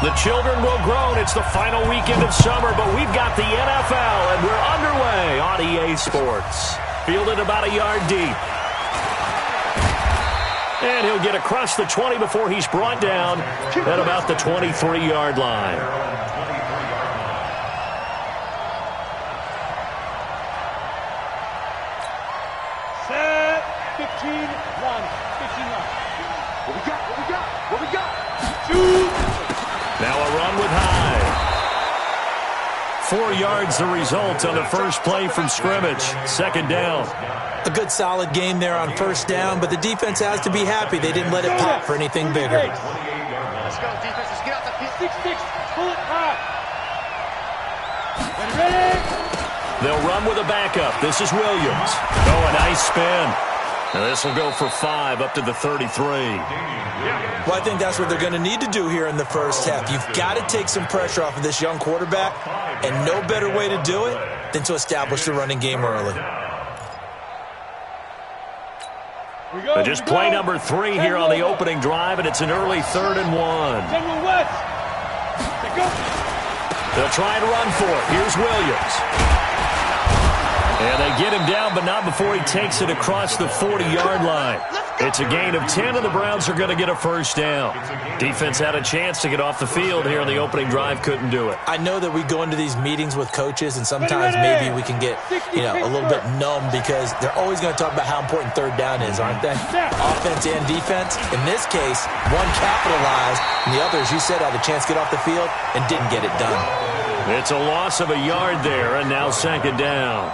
The children will groan. It's the final weekend of summer, but we've got the NFL, and we're underway on EA Sports. Fielded about a yard deep. And he'll get across the 20 before he's brought down at about the 23-yard line. Set. 15-1. 15-1. What we got? What we got? What we got? Shoot. Now a run with Hyde. 4 yards the result on the first play from scrimmage. Second down. A good solid game there on first down, but the defense has to be happy they didn't let it pop for anything bigger. Let's go, defense. Let's get out the field. 6-6. Pull it high. Ready? They'll run with a backup. This is Williams. Oh, a nice spin. And this will go for 5 up to the 33. Well, I think that's what they're going to need to do here in the first half. You've got to take some pressure off of this young quarterback, and no better way to do it than to establish the running game early. Just play number 3 here on the opening drive, and it's an early 3rd and 1. They'll try and run for it. Here's Williams. And they get him down, but not before he takes it across the 40-yard line. It's a gain of 10, and the Browns are going to get a first down. Defense had a chance to get off the field here on the opening drive, couldn't do it. I know that we go into these meetings with coaches, and sometimes maybe we can get, a little bit numb because they're always going to talk about how important third down is, aren't they? Offense and defense. In this case, one capitalized, and the other, as you said, had a chance to get off the field and didn't get it done. It's a loss of a yard there, and now second down.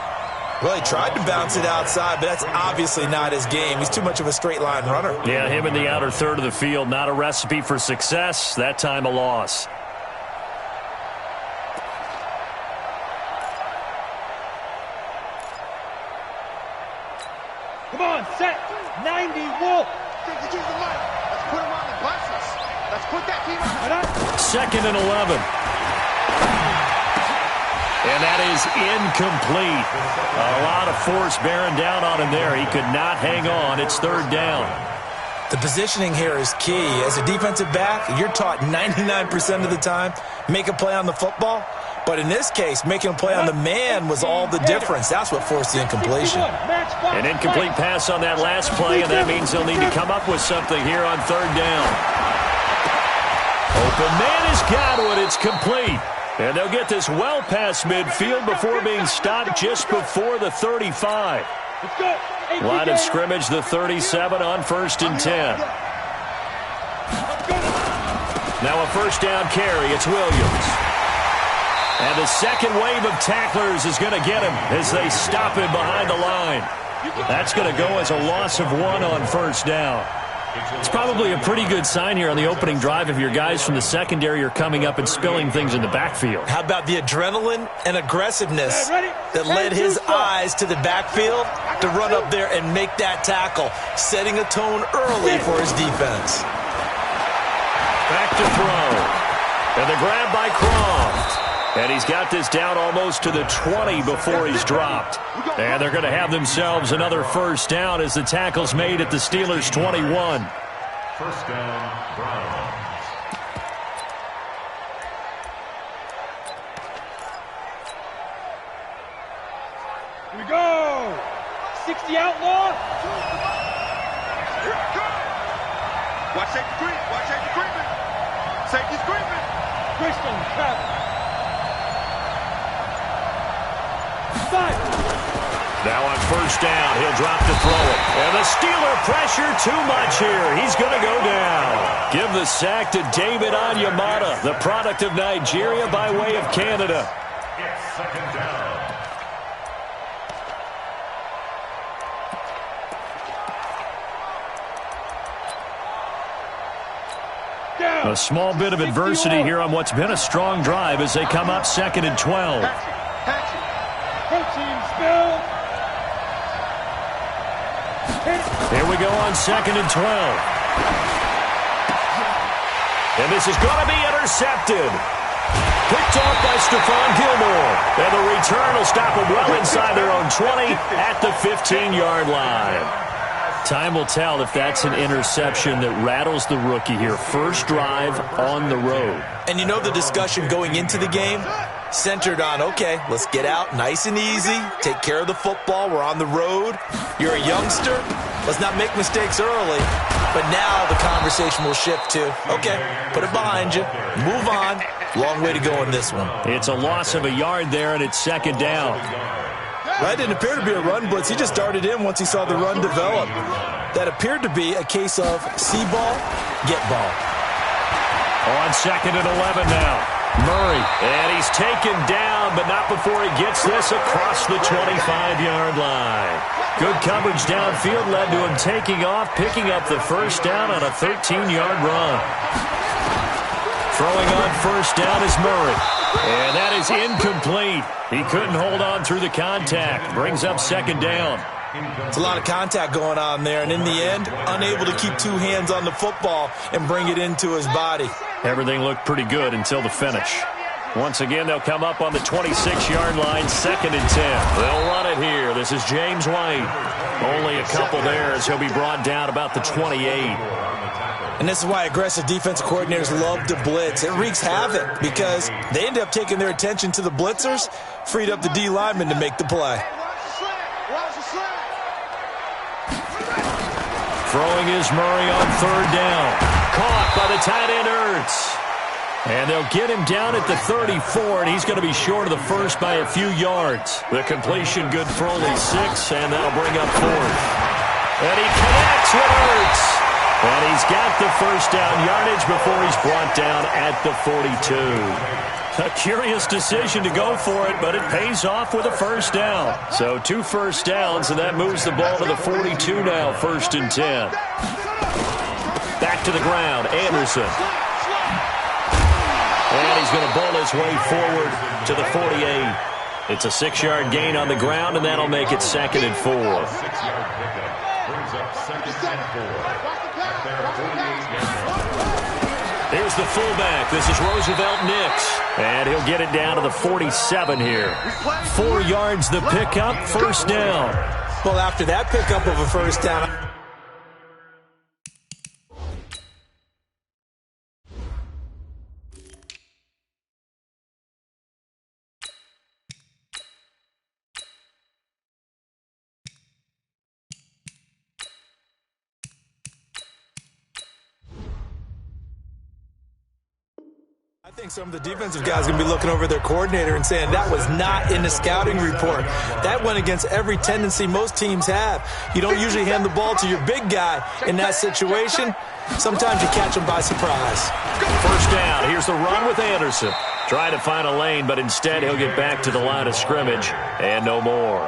Well, he tried to bounce it outside, but that's obviously not his game. He's too much of a straight-line runner. Yeah, him in the outer third of the field, not a recipe for success. That time a loss. Come on, set. 90, Wolf. Let's put him on the buses. Let's put that team on. Second and 11. And that is incomplete. A lot of force bearing down on him there. He could not hang on. It's third down. The positioning here is key. As a defensive back, you're taught 99% of the time, make a play on the football. But in this case, making a play on the man was all the difference. That's what forced the incompletion. An incomplete pass on that last play, and that means they'll need to come up with something here on third down. Open man has got one. It's complete. And they'll get this well past midfield before being stopped just before the 35. Line of scrimmage, the 37 on 1st and 10. Now a first down carry. It's Williams. And the second wave of tacklers is going to get him as they stop him behind the line. That's going to go as a loss of 1 on first down. It's probably a pretty good sign here on the opening drive if your guys from the secondary are coming up and spilling things in the backfield. How about the adrenaline and aggressiveness that led his eyes to the backfield to run up there and make that tackle, setting a tone early for his defense. Back to throw. And the grab by Croft. And he's got this down almost to the 20 before he's dropped. And they're going to have themselves another first down as the tackle's made at the Steelers' 21. First down, Browns. Here we go. 60 outlaw. Here it comes. Watch safety creep. Watch safety creeping. Safety's creeping. Greystone, travel. Now on first down, he'll drop to throw it. And the Steeler pressure too much here. He's going to go down. Give the sack to David Onyemata, the product of Nigeria by way of Canada. It's second down. A small bit of adversity here on what's been a strong drive as they come up 2nd and 12. Here we go on 2nd and 12. And this is going to be intercepted. Picked off by Stephon Gilmore. And the return will stop them well inside their own 20 at the 15-yard line. Time will tell if that's an interception that rattles the rookie here. First drive on the road. And you know the discussion going into the game? Centered on, okay, let's get out nice and easy, take care of the football, we're on the road, you're a youngster, let's not make mistakes early. But now the conversation will shift to, okay, put it behind you, move on. Long way to go in this one. It's a loss of a yard there, and it's second down. That didn't appear to be a run blitz. He just darted in once he saw the run develop. That appeared to be a case of see ball, get ball. On second and 11 now. Murray, and he's taken down, but not before he gets this across the 25-yard line. Good coverage downfield led to him taking off, picking up the first down on a 13-yard run. Throwing on first down is Murray, and that is incomplete. He couldn't hold on through the contact. Brings up second down. It's a lot of contact going on there, and in the end, unable to keep two hands on the football and bring it into his body. Everything looked pretty good until the finish. Once again, they'll come up on the 26-yard line, second and 10. They'll run it here. This is James White. Only a couple there as he'll be brought down about the 28. And this is why aggressive defensive coordinators love to blitz. It wreaks havoc because they end up taking their attention to the blitzers, freed up the D lineman to make the play. Throwing is Murray on third down. Caught by the tight end Ertz. And they'll get him down at the 34, and he's going to be short of the first by a few yards. The completion good for only 6, and that'll bring up fourth. And he connects with Ertz. And he's got the first down yardage before he's brought down at the 42. A curious decision to go for it, but it pays off with a first down. So 2 first downs, and that moves the ball to the 42 now, first and 10. Back to the ground, Anderson. And he's going to bowl his way forward to the 48. It's a 6-yard gain on the ground, and that'll make it second and 4. 6-yard pickup brings up second and 4. Here's the fullback. This is Roosevelt Nix. And he'll get it down to the 47 here. 4 yards the pickup, first down. Well, after that pickup of a first down, I think some of the defensive guys are going to be looking over their coordinator and saying that was not in the scouting report. That went against every tendency most teams have. You don't usually hand the ball to your big guy in that situation. Sometimes you catch him by surprise. First down. Here's the run with Anderson. Trying to find a lane, but instead he'll get back to the line of scrimmage and no more.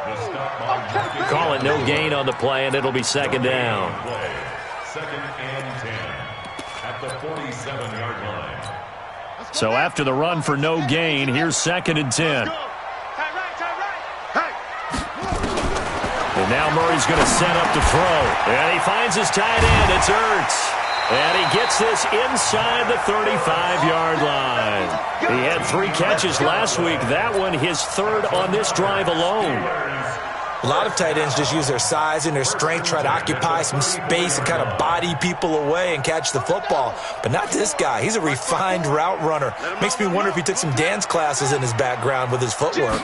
Call it no gain on the play, and it'll be second down. Second and 10 at the 47-yard line. So after the run for no gain, here's second and 10. And now Murray's going to set up to throw. And he finds his tight end. It's Ertz. And he gets this inside the 35-yard line. He had 3 catches last week. That one his 3rd on this drive alone. A lot of tight ends just use their size and their strength, try to occupy some space and kind of body people away and catch the football. But not this guy. He's a refined route runner. Makes me wonder if he took some dance classes in his background with his footwork.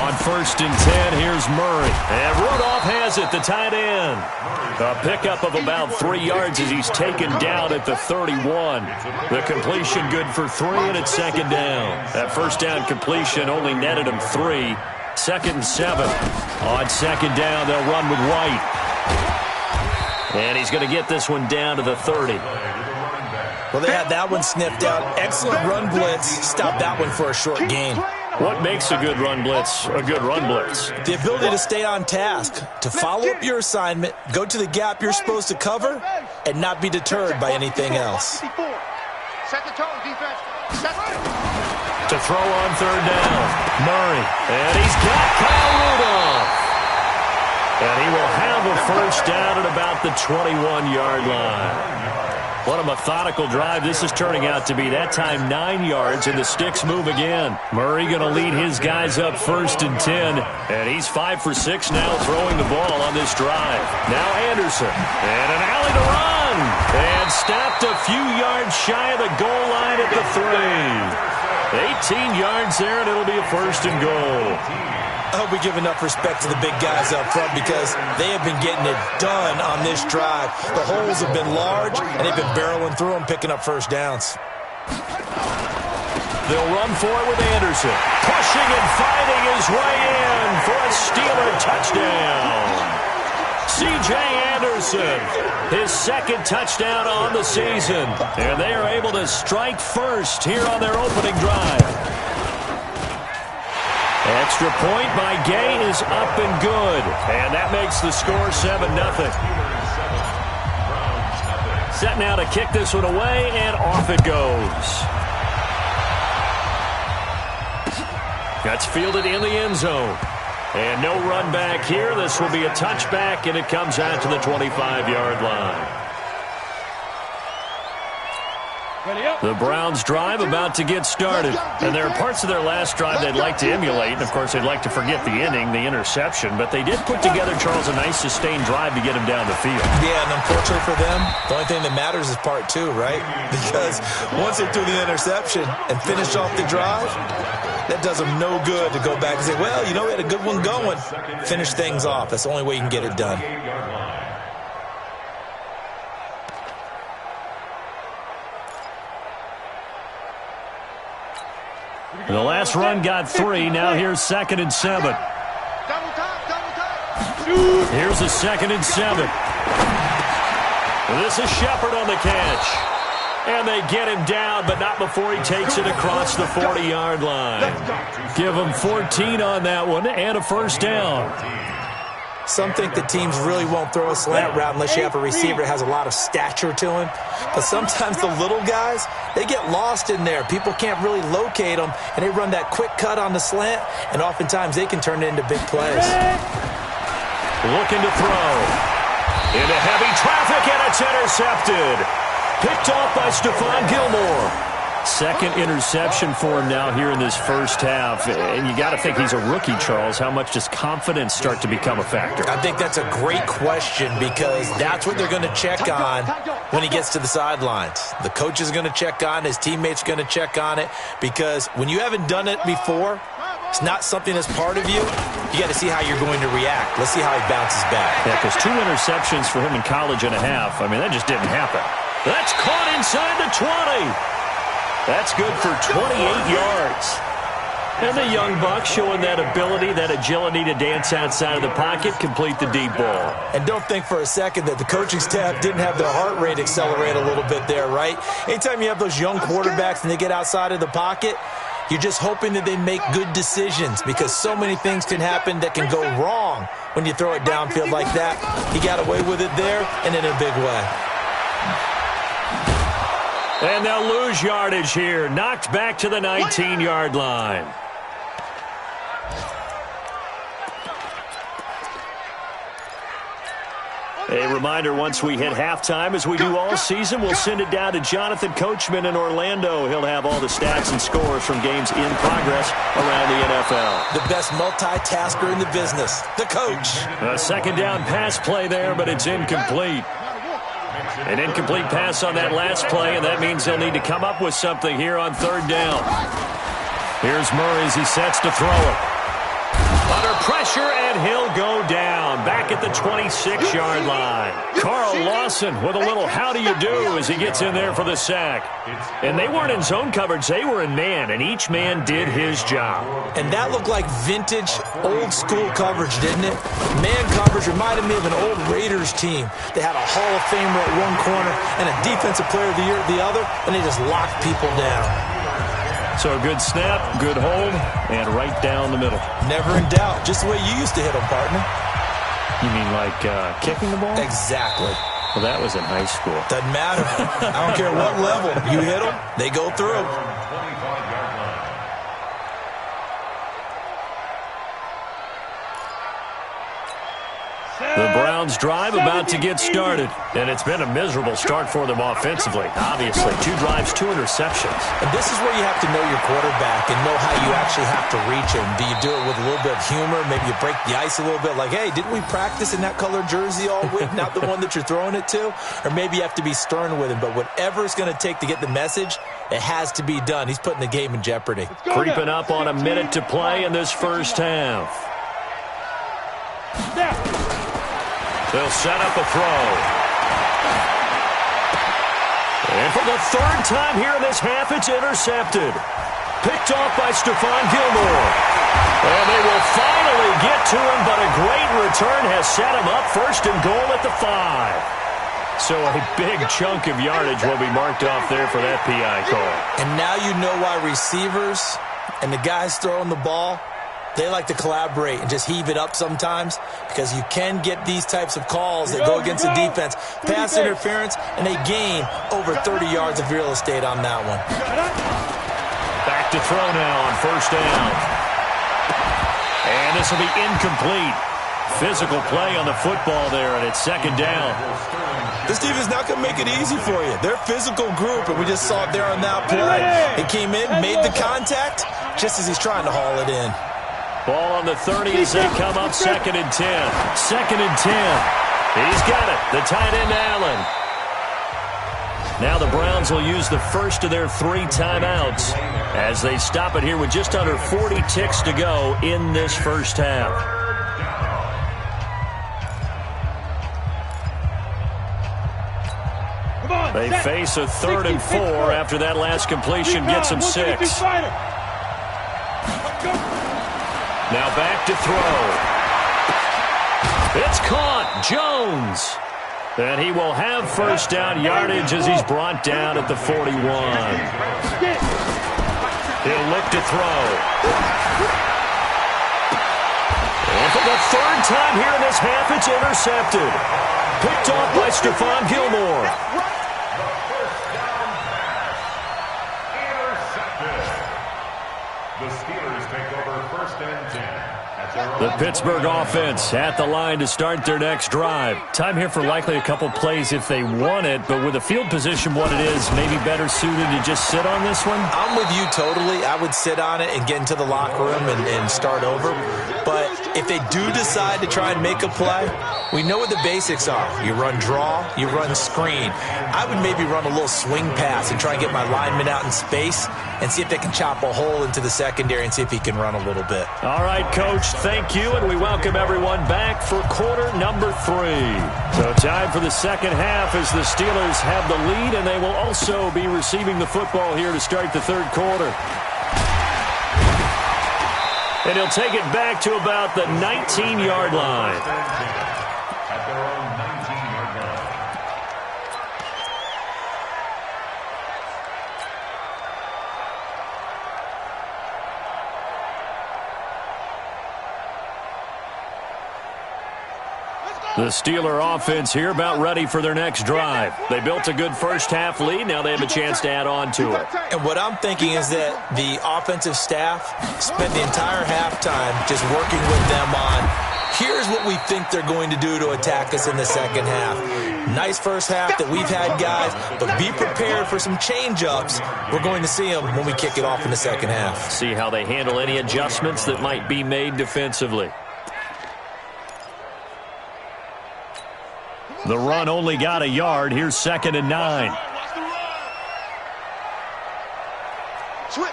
On first and 10, here's Murray. And Rudolph has it, the tight end. A pickup of about 3 yards as he's taken down at the 31. The completion good for 3, and it's second down. That first down completion only netted him 3. Second and 7. On second down, they'll run with White. And he's going to get this one down to the 30. Well, they had that one sniffed out. Excellent run blitz. Stop that one for a short gain. What makes a good run blitz a good run blitz? The ability to stay on task, to follow up your assignment, go to the gap you're supposed to cover, and not be deterred by anything else. Set the tone, defense. Set To throw on third down, Murray. And he's got Kyle Rudolph. And he will have a first down at about the 21-yard line. What a methodical drive this is turning out to be. That time 9 yards, and the sticks move again. Murray going to lead his guys up 1st and 10, and he's 5 for 6 now throwing the ball on this drive. Now Anderson, and an alley to run, and stopped a few yards shy of the goal line at the 3. 18 yards there, and it'll be a 1st and goal. I hope we give enough respect to the big guys up front because they have been getting it done on this drive. The holes have been large, and they've been barreling through them, picking up 1st downs. They'll run for it with Anderson. Pushing and fighting his way in for a Steeler touchdown. C.J. Anderson, his 2nd touchdown on the season. And they are able to strike first here on their opening drive. Extra point by Gay is up and good. And that makes the score 7-0. Set now to kick this one away, and off it goes. That's fielded in the end zone. And no run back here. This will be a touchback, and it comes out to the 25-yard line. The Browns' drive about to get started. And there are parts of their last drive they'd like to emulate. And, of course, they'd like to forget the inning, the interception. But they did put together, Charles, a nice sustained drive to get him down the field. Yeah, and unfortunately for them, the only thing that matters is part 2, right? Because once they threw the interception and finished off the drive, that does them no good to go back and say, well, you know, we had a good one going. Finish things off. That's the only way you can get it done. The last run got 3. Now here's 2nd and 7. Here's a 2nd and 7. This is Shepard on the catch. And they get him down, but not before he takes it across the 40-yard line. Give him 14 on that one and a 1st down. Some think the teams really won't throw a slant route unless you have a receiver that has a lot of stature to him. But sometimes the little guys, they get lost in there. People can't really locate them, and they run that quick cut on the slant, and oftentimes they can turn it into big plays. Looking to throw. Into heavy traffic, and it's intercepted. Picked off by Stephon Gilmore. 2nd interception for him now here in this 1st half. And you got to think he's a rookie, Charles. How much does confidence start to become a factor? I think that's a great question because that's what they're going to check on when he gets to the sidelines. The coach is going to check on, his teammates are going to check on it because when you haven't done it before, it's not something that's part of you. You got to see how you're going to react. Let's see how he bounces back. Yeah, because 2 interceptions for him in college and a half. I mean, that just didn't happen. That's caught inside the 20. That's good for 28 yards. And the young buck showing that ability, that agility to dance outside of the pocket, complete the deep ball. And don't think for a second that the coaching staff didn't have their heart rate accelerate a little bit there, right? Anytime you have those young quarterbacks and they get outside of the pocket, you're just hoping that they make good decisions because so many things can happen that can go wrong when you throw it downfield like that. He got away with it there and in a big way. And they'll lose yardage here. Knocked back to the 19-yard line. A reminder, once we hit halftime, as we do all season, we'll send it down to Jonathan Coachman in Orlando. He'll have all the stats and scores from games in progress around the NFL. The best multitasker in the business, the coach. A 2nd down pass play there, but it's incomplete. An incomplete pass on that last play, and that means they'll need to come up with something here on 3rd down. Here's Murray as he sets to throw it. Under pressure, and he'll go down. Back at the 26-yard line. Carl Lawson with a little how do you do as he gets in there for the sack. And they weren't in zone coverage. They were in man, and each man did his job. And that looked like vintage, old-school coverage, didn't it? Man coverage reminded me of an old Raiders team. They had a Hall of Famer at one corner and a Defensive Player of the Year at the other, and they just locked people down. So a good snap, good hold, and right down the middle. Never in doubt. Just the way you used to hit them, partner. You mean like kicking the ball? Exactly. Well, that was in high school. Doesn't matter. I don't care what level. You hit them, they go through. The Browns Browns drive about to get started. And it's been a miserable start for them offensively, obviously. 2 drives, 2 interceptions. And this is where you have to know your quarterback and know how you actually have to reach him. Do you do it with a little bit of humor? Maybe you break the ice a little bit like, hey, didn't we practice in that color jersey all week? Not the one that you're throwing it to? Or maybe you have to be stern with him. But whatever it's going to take to get the message, it has to be done. He's putting the game in jeopardy. Creeping up on a minute to play in this first half. They'll set up a throw. And for the 3rd time here in this half, it's intercepted. Picked off by Stephon Gilmore. And they will finally get to him, but a great return has set him up 1st and goal at the 5. So a big chunk of yardage will be marked off there for that PI call. And now you know why receivers and the guys throwing the ball, they like to collaborate and just heave it up sometimes, because you can get these types of calls that go against the defense. Pass interference, and they gain over 30 yards of real estate on that one. Back to throw now on 1st down. And this will be incomplete. Physical play on the football there, and it's 2nd down. This team is not going to make it easy for you. They're a physical group, and we just saw it there on that play. He came in, made the contact, just as he's trying to haul it in. Ball on the 30 as they come up 2nd and 10. 2nd and 10. He's got it. The tight end, Allen. Now the Browns will use the first of their 3 timeouts as they stop it here with just under 40 ticks to go in this first half. They face a 3rd and 4 after that last completion gets them 6. Now back to throw. It's caught. Jones. And he will have 1st down yardage as he's brought down at the 41. He'll look to throw. And for the 3rd time here in this half, it's intercepted. Picked off by Stephon Gilmore. The Steelers take over 1st and 10. The Pittsburgh offense at the line to start their next drive. Time here for likely a couple plays if they want it, but with the field position what it is, maybe better suited to just sit on this one? I'm with you totally. I would sit on it and get into the locker room and start over. But if they do decide to try and make a play, we know what the basics are. You run draw, you run screen. I would maybe run a little swing pass and try and get my lineman out in space and see if they can chop a hole into the secondary and see if he can run a little bit. All right, Coach, thank you, and we welcome everyone back for quarter number 3. So time for the 2nd half as the Steelers have the lead, and they will also be receiving the football here to start the 3rd quarter. And he'll take it back to about the 19-yard line. At their own 19-yard line. The Steeler offense here about ready for their next drive. They built a good first half lead. Now they have a chance to add on to it. And what I'm thinking is that the offensive staff spent the entire halftime just working with them on, here's what we think they're going to do to attack us in the second half. Nice first half that we've had, guys, but be prepared for some change-ups. We're going to see them when we kick it off in the second half. See how they handle any adjustments that might be made defensively. The run only got a yard. Here's 2nd and 9. Switch.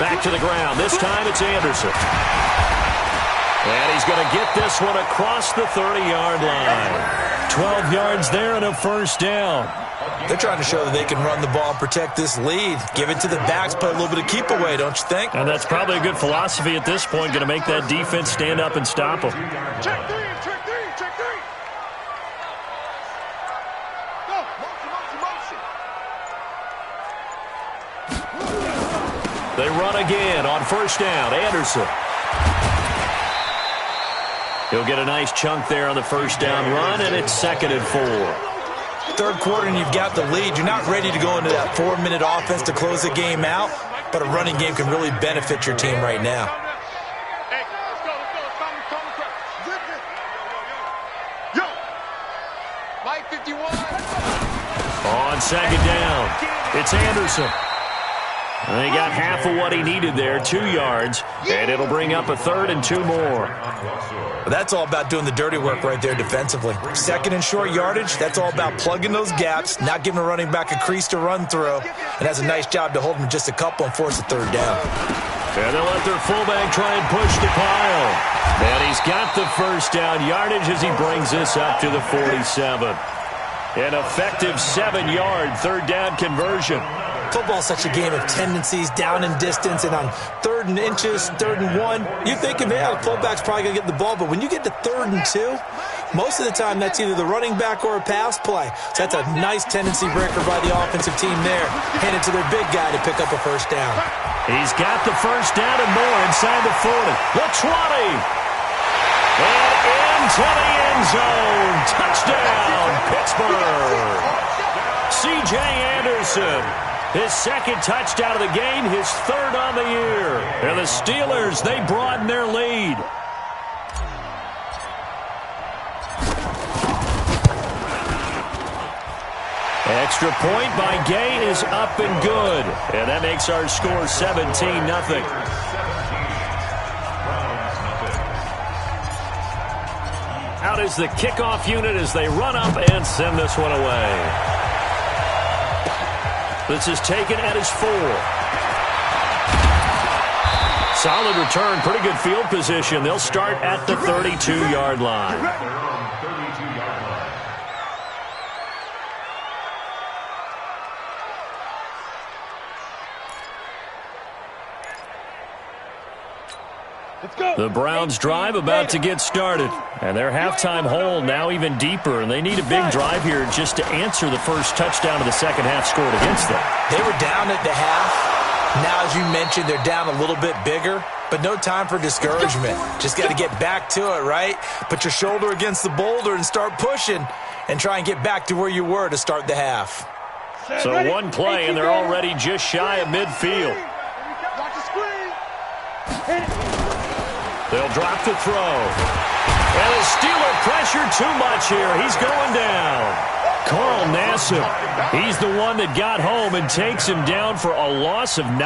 Back to the ground. This time it's Anderson. And he's going to get this one across the 30-yard line. 12 yards there and a 1st down. They're trying to show that they can run the ball and protect this lead. Give it to the backs, play a little bit of keep away, don't you think? And that's probably a good philosophy at this point, going to make that defense stand up and stop them. Check three. Go, motion. They run again on 1st down. Anderson. He'll get a nice chunk there on the 1st down run, and it's 2nd and 4. 3rd quarter and you've got the lead. You're not ready to go into that 4-minute offense to close the game out. but a running game can really benefit your team right now. Hey, let's go. It's time to calm the crowd. Yo! Mike 51. On second down, it's Anderson. And he got half of what he needed there, 2 yards, and it'll bring up a 3rd and 2 more. Well, that's all about doing the dirty work right there defensively. Second and short yardage, that's all about plugging those gaps, not giving a running back a crease to run through, and has a nice job to hold him just a couple and force a 3rd down. And they'll let their fullback try and push the pile. And he's got the first down yardage as he brings this up to the 47. An effective 7-yard 3rd down conversion. Football's such a game of tendencies, down and distance, and on 3rd and inches, 3rd and 1, you think, the fullback's probably going to get the ball, but when you get to 3rd and 2, most of the time that's either the running back or a pass play. So that's a nice tendency breaker by the offensive team there. Hand it to their big guy to pick up a first down. He's got the first down and more inside the 40. The 20. And into the end zone. Touchdown, Pittsburgh. C.J. Anderson. His 2nd touchdown of the game, his 3rd on the year. And the Steelers, they broaden their lead. Extra point by Gay is up and good. And that makes our score 17-0. Out is the kickoff unit as they run up and send this one away. This is taken at his 4. Solid return, pretty good field position. They'll start at the 32-yard line. The Browns' drive about to get started. And their halftime hole now even deeper. And they need a big drive here just to answer the first touchdown of the second half scored against them. They were down at the half. Now, as you mentioned, they're down a little bit bigger. But no time for discouragement. Just got to get back to it, right? Put your shoulder against the boulder and start pushing. And try and get back to where you were to start the half. So one play, and they're already just shy of midfield. Watch the screen. They'll drop the throw. And the Steeler pressure too much here. He's going down. Carl Nassib, he's the one that got home and takes him down for a loss of 9.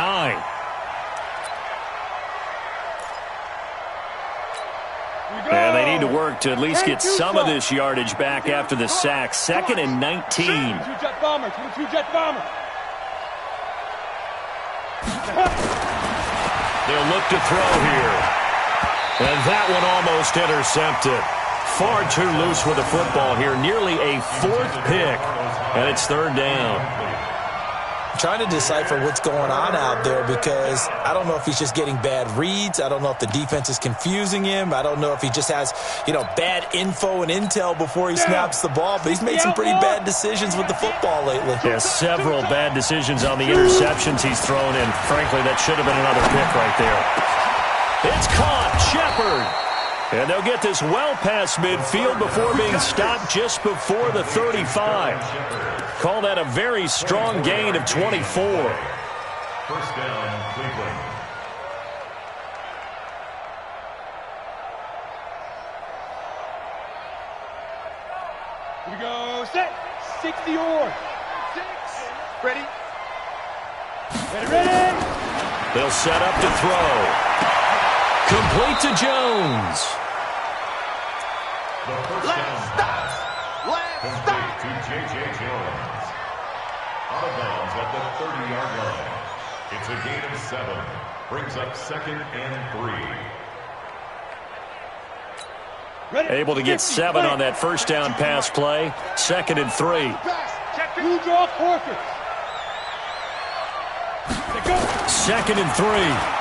And they need to work to at least get some of this yardage back after the sack. 2nd and 19. 2-jet bomber. 2-jet bomber. They'll look to throw here. And that one almost intercepted. Far too loose with the football here. Nearly a 4th pick. And it's 3rd down. I'm trying to decipher what's going on out there because I don't know if he's just getting bad reads. I don't know if the defense is confusing him. I don't know if he just has, bad info and intel before he snaps the ball. But he's made some pretty bad decisions with the football lately. Yeah, several bad decisions on the interceptions he's thrown in. Frankly, that should have been another pick right there. It's caught. Shepard. And they'll get this well past midfield before being stopped just before the 35. Call that a very strong gain of 24. First down, Cleveland. Here we go. Set. 60 or. 6. Ready. Ready. They'll set up to throw. Complete to Jones. The first down pass. Complete to J.J. Jones. Out of bounds at the 30-yard line. It's a gain of 7. Brings up 2nd and 3. Ready. Able to get 7 on that first down pass play. 2nd and 3. Blue draw forfeit. 2nd and 3.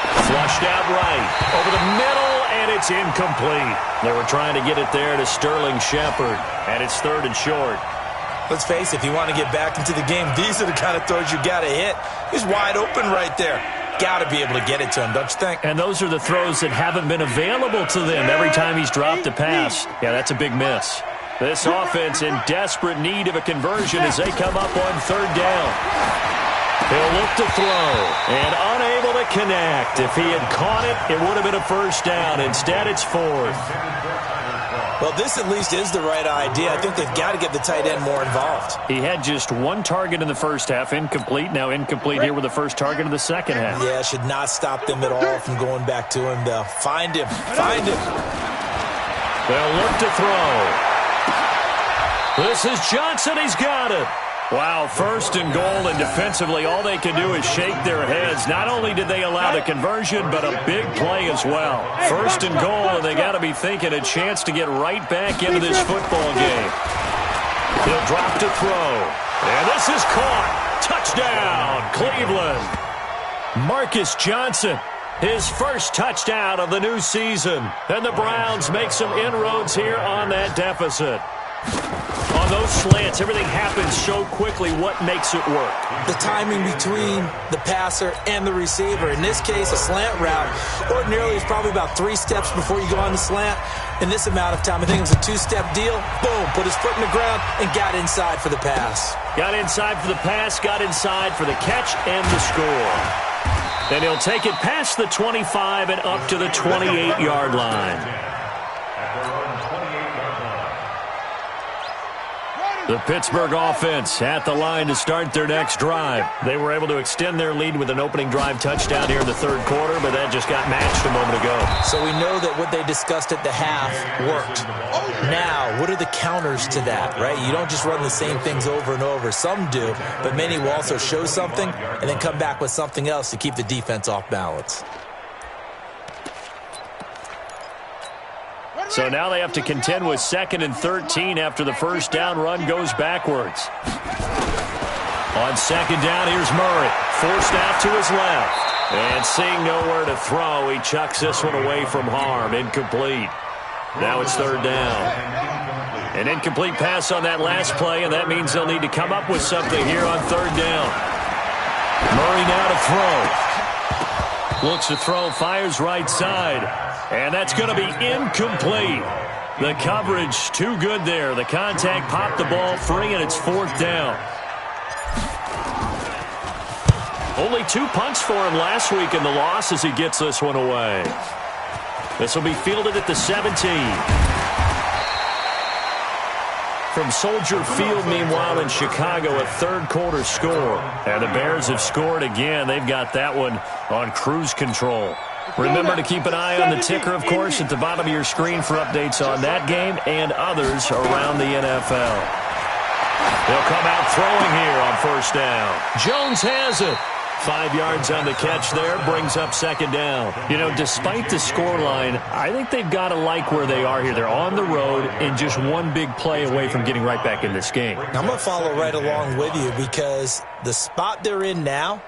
Flushed out right. Over the middle, and it's incomplete. They were trying to get it there to Sterling Shepard, and it's 3rd and short. Let's face it, if you want to get back into the game, these are the kind of throws you got to hit. He's wide open right there. Got to be able to get it to him, don't you think? And those are the throws that haven't been available to them every time he's dropped a pass. Yeah, that's a big miss. This offense in desperate need of a conversion as they come up on 3rd down. He'll look to throw, and unable to connect. If he had caught it, it would have been a first down. Instead, it's fourth. Well, this at least is the right idea. I think they've got to get the tight end more involved. He had just one target in the first half, incomplete. Now incomplete here with the first target of the second half. Yeah, should not stop them at all from going back to him, though. Find him. Find him. They'll look to throw. This is Johnson. He's got it. Wow, first and goal, and defensively all they can do is shake their heads. Not only did they allow the conversion, but a big play as well. First and goal, and they got to be thinking a chance to get right back into this football game. He'll drop to throw, and this is caught. Touchdown, Cleveland. Marcus Johnson, his first touchdown of the new season. And the Browns make some inroads here on that deficit. On those slants, everything happens so quickly. What makes it work? The timing between the passer and the receiver. In this case, a slant route ordinarily is probably about 3 steps before you go on the slant. In this amount of time, I think it was a 2-step deal. Boom, put his foot in the ground and got inside for the pass. Got inside for the pass, got inside for the catch and the score. Then he'll take it past the 25 and up to the 28-yard line. The Pittsburgh offense at the line to start their next drive. They were able to extend their lead with an opening drive touchdown here in the third quarter, but that just got matched a moment ago. So we know that what they discussed at the half worked. Now, what are the counters to that, right? You don't just run the same things over and over. Some do, but many will also show something and then come back with something else to keep the defense off balance. So now they have to contend with 2nd and 13 after the first down run goes backwards. On 2nd down, here's Murray. Forced out to his left. And seeing nowhere to throw, he chucks this one away from harm. Incomplete. Now it's 3rd down. An incomplete pass on that last play, and that means they'll need to come up with something here on 3rd down. Murray now to throw. Looks to throw, fires right side. And that's going to be incomplete. The coverage too good there. The contact popped the ball free, and it's 4th down. Only 2 punts for him last week in the loss as he gets this one away. This will be fielded at the 17. From Soldier Field, meanwhile, in Chicago, a third-quarter score. And the Bears have scored again. They've got that one on cruise control. Remember to keep an eye on the ticker, of course, at the bottom of your screen for updates on that game and others around the NFL. They'll come out throwing here on 1st down. Jones has it. 5 yards on the catch there, brings up 2nd down. You know, despite the scoreline, I think they've got to like where they are here. They're on the road and just one big play away from getting right back in this game. I'm going to follow right along with you because the spot they're in now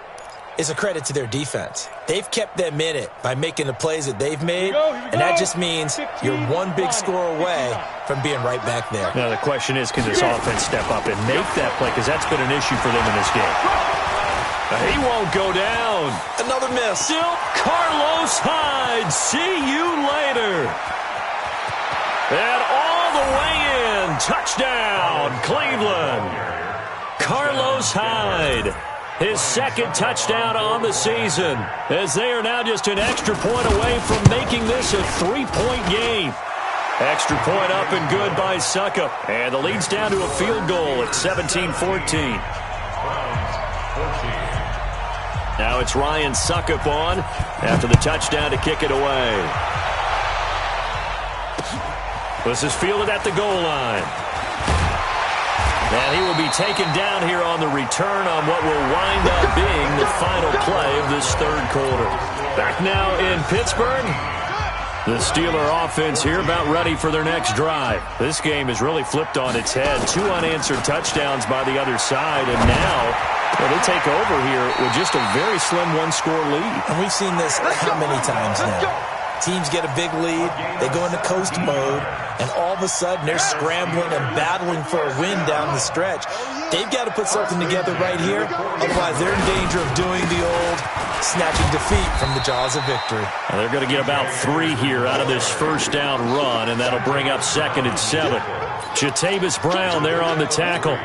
is a credit to their defense. They've kept them in it by making the plays that they've made, and that just means you're one big score away from being right back there. Now, the question is, can this offense step up and make that play? Because that's been an issue for them in this game. He won't go down. Another miss. Still Carlos Hyde. See you later. And all the way in. Touchdown, Cleveland. Carlos Hyde. His 2nd touchdown on the season, as they are now just an extra point away from making this a 3-point game. Extra point up and good by Suckup. And the lead's down to a field goal at 17-14. Now it's Ryan Suckup on after the touchdown to kick it away. This is fielded at the goal line. And he will be taken down here on the return on what will wind up being the final play of this third quarter. Back now in Pittsburgh. The Steeler offense here about ready for their next drive. This game has really flipped on its head. 2 unanswered touchdowns by the other side. And now they take over here with just a very slim one-score lead. And we've seen this how many times now? Teams get a big lead, they go into coast mode, and all of a sudden they're scrambling and battling for a win down the stretch. They've got to put something together right here, otherwise they're in danger of doing the old snatching defeat from the jaws of victory. Well, they're going to get about 3 here out of this first down run, and that'll bring up 2nd and 7. Jatavis Brown there on the tackle.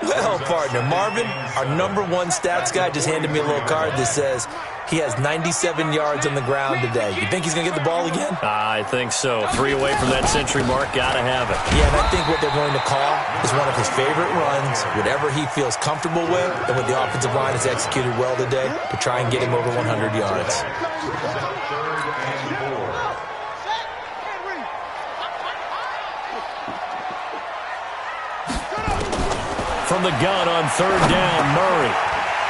Well, partner, Marvin, our #1 stats guy just handed me a little card that says he has 97 yards on the ground today. You think he's going to get the ball again? I think so. 3 away from that century mark. Got to have it. Yeah, and I think what they're going to call is one of his favorite runs, whatever he feels comfortable with, and what the offensive line has executed well today to try and get him over 100 yards. From the gun on 3rd down, Murray.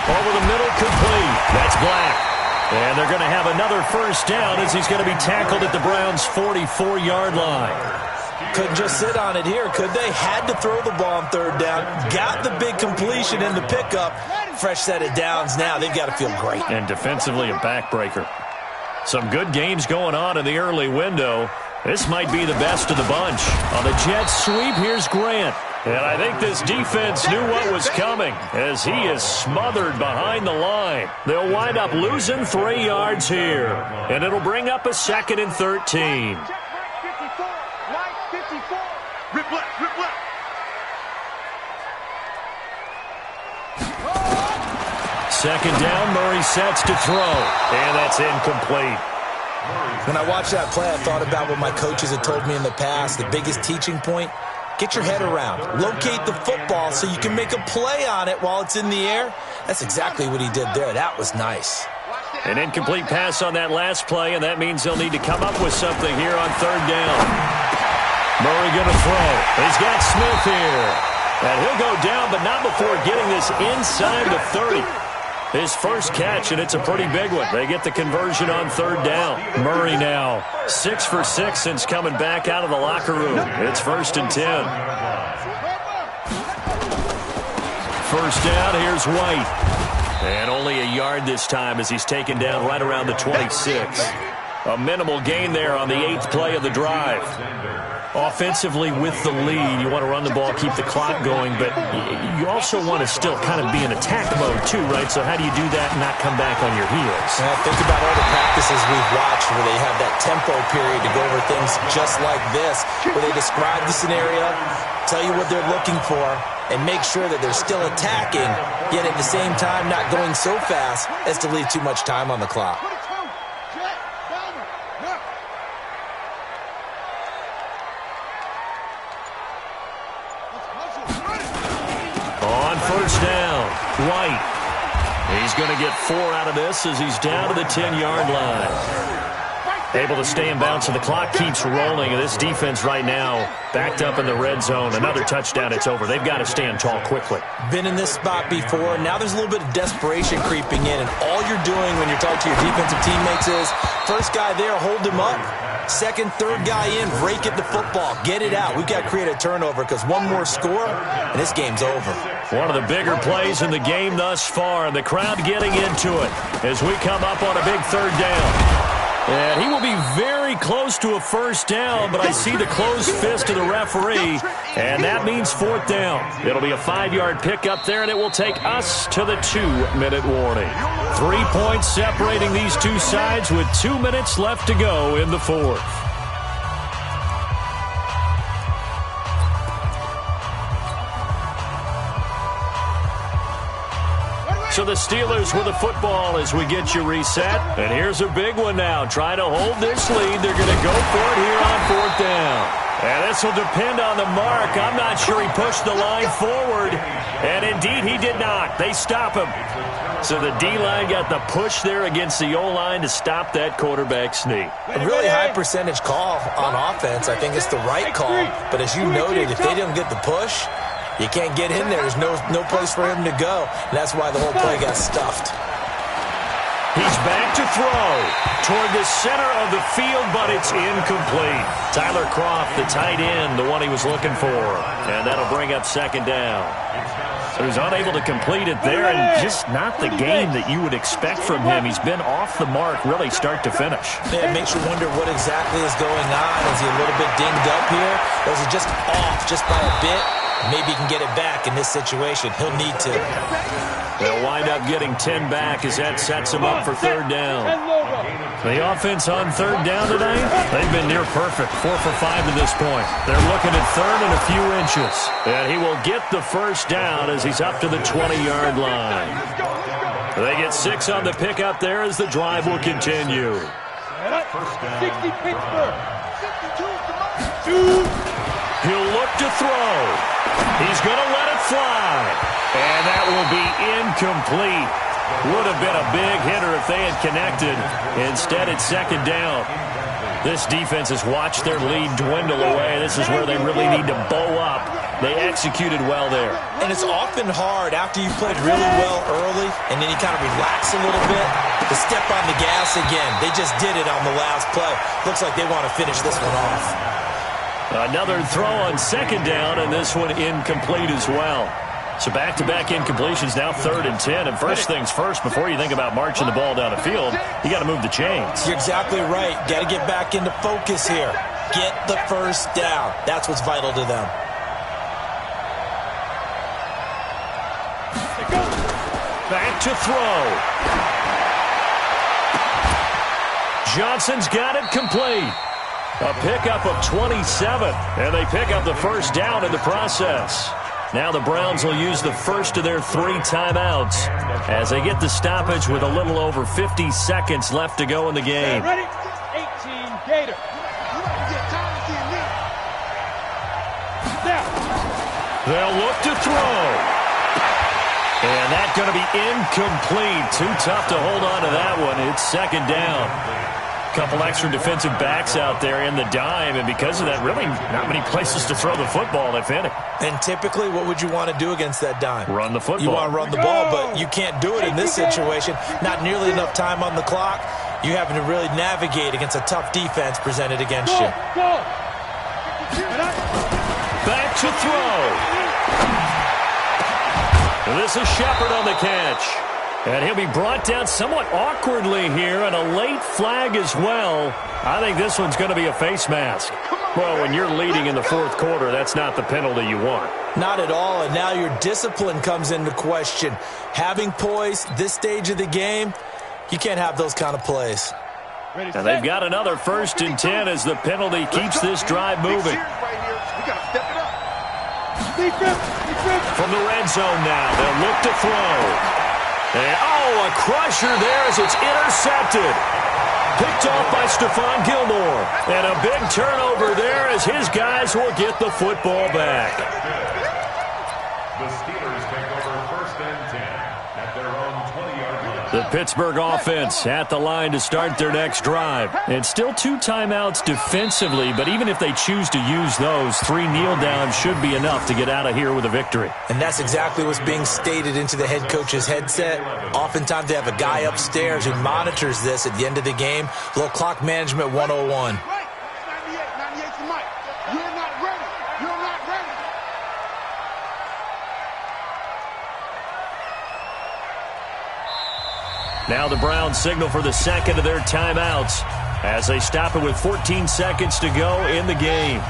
Over the middle, complete. That's Black. And they're going to have another 1st down as he's going to be tackled at the Browns' 44-yard line. Couldn't just sit on it here, could they? Had to throw the ball on 3rd down. Got the big completion in the pickup. Fresh set of downs now. They've got to feel great. And defensively, a backbreaker. Some good games going on in the early window. This might be the best of the bunch. On the Jets sweep, here's Grant. And I think this defense knew what was coming as he is smothered behind the line. They'll wind up losing 3 yards here. And it'll bring up a 2nd and 13. 54, right 54. Rip left, rip left. Second down, Murray sets to throw. And that's incomplete. When I watched that play, I thought about what my coaches had told me in the past. The biggest teaching point, get your head around. Locate the football so you can make a play on it while it's in the air. That's exactly what he did there. That was nice. An incomplete pass on that last play, and that means they'll need to come up with something here on 3rd down. Murray going to throw. He's got Smith here. And he'll go down, but not before getting this inside the 30. His first catch, and it's a pretty big one. They get the conversion on 3rd down. Murray now 6 for 6 since coming back out of the locker room. It's 1st and 10. 1st down, here's White. And only a yard this time as he's taken down right around the 26. A minimal gain there on the 8th play of the drive. Offensively with the lead, you want to run the ball, keep the clock going, but you also want to still kind of be in attack mode too, right? So how do you do that and not come back on your heels? Think about all the practices we've watched where they have that tempo period to go over things just like this, where they describe the scenario, tell you what they're looking for, and make sure that they're still attacking, yet at the same time not going so fast as to leave too much time on the clock. On 1st down, White. He's going to get 4 out of this as he's down to the 10-yard line. Able to stay in bounds, so the clock keeps rolling. And this defense right now backed up in the red zone. Another touchdown, it's over. They've got to stand tall quickly. Been in this spot before. Now there's a little bit of desperation creeping in. And all you're doing when you're talking to your defensive teammates is, first guy there, hold him up. Second, third guy in, rake at the football. Get it out. We've got to create a turnover because one more score, and this game's over. One of the bigger plays in the game thus far, and the crowd getting into it as we come up on a big 3rd down. And he will be very close to a 1st down, but I see the closed fist of the referee, and that means 4th down. It'll be a 5-yard pickup there, and it will take us to the 2-minute warning. 3 points separating these two sides with 2 minutes left to go in the 4th. So the Steelers with the football as we get you reset. And here's a big one now. Trying to hold this lead. They're going to go for it here on 4th down. And this will depend on the mark. I'm not sure he pushed the line forward. And indeed he did not. They stop him. So the D-line got the push there against the O-line to stop that quarterback sneak. A really high percentage call on offense. I think it's the right call. But as you noted, if they didn't get the push, you can't get in there. There's no place for him to go. And that's why the whole play got stuffed. He's back to throw toward the center of the field, but it's incomplete. Tyler Kroft, the tight end, the one he was looking for. And that'll bring up 2nd down. So he's unable to complete it there, and just not the game that you would expect from him. He's been off the mark really start to finish. Yeah, it makes you wonder what exactly is going on. Is he a little bit dinged up here? Or is he just off just by a bit? Maybe he can get it back in this situation. He'll need to. They'll wind up getting 10 back as that sets them up for third down. The offense on third down tonight, they've been near perfect, 4 for 5 to this point. They're looking at third and a few inches. And he will get the first down as he's up to the 20-yard line. They get 6 on the pickup there as the drive will continue. 60 Pittsburgh. 62. He'll look to throw. He's going to let it fly. And that will be incomplete. Would have been a big hitter if they had connected. Instead, it's second down. This defense has watched their lead dwindle away. This is where they really need to bow up. They executed well there. And it's often hard after you played really well early and then you kind of relax a little bit to step on the gas again. They just did it on the last play. Looks like they want to finish this one off. Another throw on second down, and this one incomplete as well. So back-to-back incompletions, now 3rd and 10. And first things first, before you think about marching the ball down the field, you got to move the chains. You're exactly right. Got to get back into focus here. Get the first down. That's what's vital to them. Back to throw. Johnson's got it complete. A pickup of 27, and they pick up the first down in the process. Now the Browns will use the first of their 3 timeouts as they get the stoppage with a little over 50 seconds left to go in the game. Ready? 18 Gator. They'll look to throw. And that's going to be incomplete. Too tough to hold on to that one. It's second down. Couple extra defensive backs out there in the dime, and because of that, really not many places to throw the football, if any. And typically, what would you want to do against that dime? Run the football. You want to run the ball, but you can't do it in this situation. Not nearly enough time on the clock. You having to really navigate against a tough defense presented against you. Back to throw. This is Shepard on the catch. And he'll be brought down somewhat awkwardly here, and a late flag as well. I think this one's going to be a face mask. Well, when you're leading in the fourth quarter, that's not the penalty you want. Not at all, and now your discipline comes into question. Having poise this stage of the game, you can't have those kind of plays. And they've got another 1st and 10 as the penalty keeps this drive moving. From the red zone now, they'll look to throw. And, a crusher there as it's intercepted. Picked off by Stephon Gilmore. And a big turnover there as his guys will get the football back. The Steelers take over 1st and 10 at their own 20-yard line. The Pittsburgh offense at the line to start their next drive. It's still 2 timeouts defensively, but even if they choose to use those, 3 kneel downs should be enough to get out of here with a victory. And that's exactly what's being stated into the head coach's headset. Oftentimes they have a guy upstairs who monitors this at the end of the game. A little clock management 101. 98 to Mike. You're not ready. You're not ready. Now the Browns signal for the second of their timeouts as they stop it with 14 seconds to go in the game.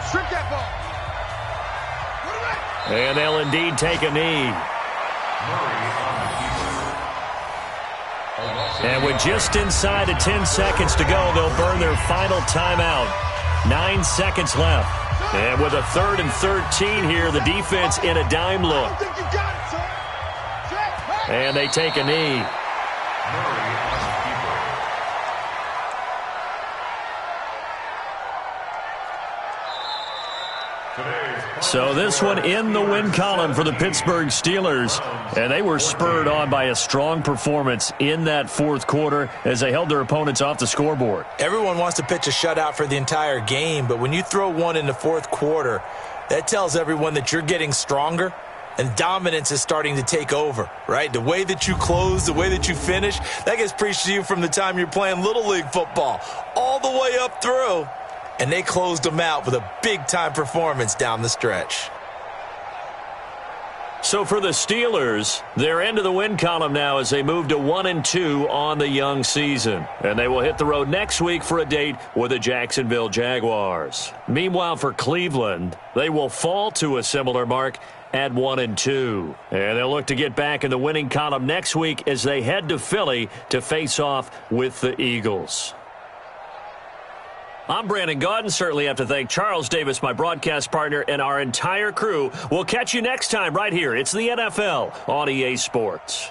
Strip that ball. And they'll indeed take a knee. And with just inside of 10 seconds to go, they'll burn their final timeout. 9 seconds left. And with a 3rd and 13 here, the defense in a dime look. And they take a knee. So this one in the win column for the Pittsburgh Steelers. And they were spurred on by a strong performance in that fourth quarter as they held their opponents off the scoreboard. Everyone wants to pitch a shutout for the entire game, but when you throw one in the fourth quarter, that tells everyone that you're getting stronger and dominance is starting to take over, right? The way that you close, the way that you finish, that gets preached to you from the time you're playing Little League football all the way up through. And they closed them out with a big-time performance down the stretch. So for the Steelers, they're into the win column now as they move to 1-2 on the young season. And they will hit the road next week for a date with the Jacksonville Jaguars. Meanwhile, for Cleveland, they will fall to a similar mark at 1-2. And they'll look to get back in the winning column next week as they head to Philly to face off with the Eagles. I'm Brandon Gaudin. Certainly have to thank Charles Davis, my broadcast partner, and our entire crew. We'll catch you next time right here. It's the NFL on EA Sports.